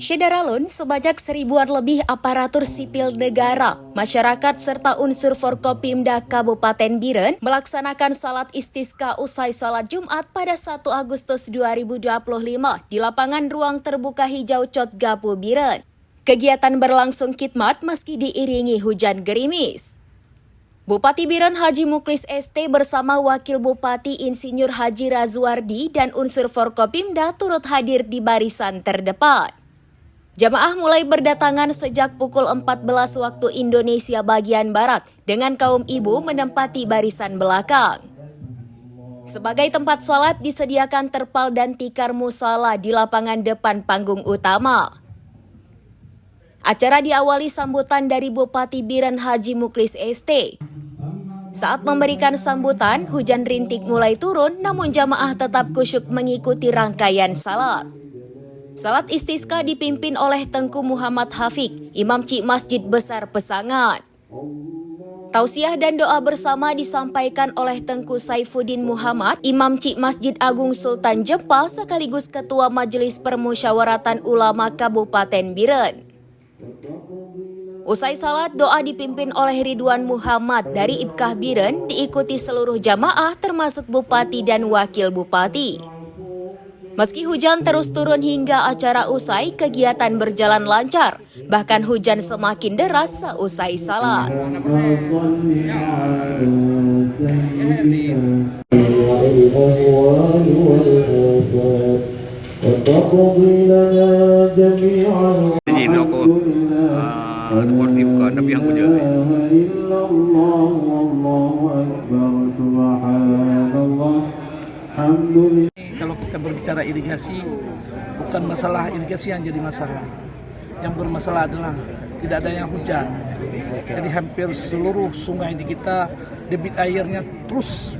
Syederalun sebanyak 1000-an lebih aparatur sipil negara, masyarakat serta unsur Forkopimda Kabupaten Biren melaksanakan salat istisqa usai salat Jumat pada 1 Agustus 2025 di lapangan ruang terbuka hijau Cotgapu Biren. Kegiatan berlangsung khidmat meski diiringi hujan gerimis. Bupati Biren Haji Muklis ST bersama Wakil Bupati Insinyur Haji Razwardi dan unsur Forkopimda turut hadir di barisan terdepan. Jamaah mulai berdatangan sejak pukul 14 waktu Indonesia bagian Barat dengan kaum ibu menempati barisan belakang. Sebagai tempat sholat disediakan terpal dan tikar musala di lapangan depan panggung utama. Acara diawali sambutan dari Bupati Biren Haji Muklis ST. Saat memberikan sambutan, hujan rintik mulai turun namun jamaah tetap khusyuk mengikuti rangkaian salat. Salat istisqa dipimpin oleh Tengku Muhammad Hafiq, Imam Cik Masjid Besar Pesangan. Tausiah dan doa bersama disampaikan oleh Tengku Saifuddin Muhammad, Imam Cik Masjid Agung Sultan Jepal sekaligus Ketua Majelis Permusyawaratan Ulama Kabupaten Biren. Usai salat, doa dipimpin oleh Ridwan Muhammad dari Ibkah Biren diikuti seluruh jamaah termasuk Bupati dan Wakil Bupati. Meski hujan terus turun hingga acara usai, kegiatan berjalan lancar. Bahkan hujan semakin deras seusai salat. Jadi aku buat dibuka Nabi yang muda. Kalau kita berbicara irigasi, bukan masalah irigasi yang jadi masalah. Yang bermasalah adalah tidak adanya hujan. Jadi hampir seluruh sungai di kita debit airnya terus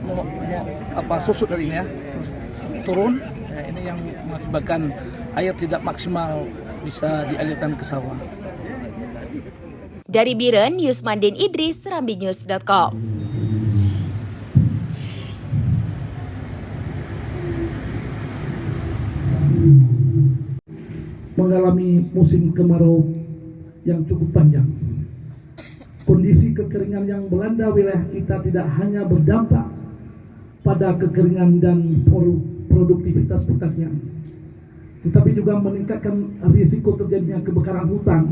susut dari ini ya, turun. Ya, ini yang mengakibatkan air tidak maksimal bisa dialirkan ke sawah. Dari Biren, Yusmandin Idris, serambinews.com. Mengalami musim kemarau yang cukup panjang. Kondisi kekeringan yang melanda wilayah kita tidak hanya berdampak pada kekeringan dan produktivitas pertanian, tetapi juga meningkatkan risiko terjadinya kebakaran hutan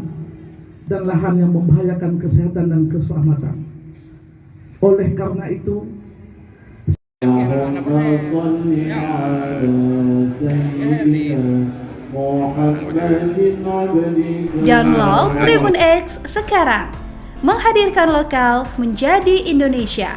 dan lahan yang membahayakan kesehatan dan keselamatan. Oleh karena itu, download Tribun X sekarang, menghadirkan lokal menjadi Indonesia.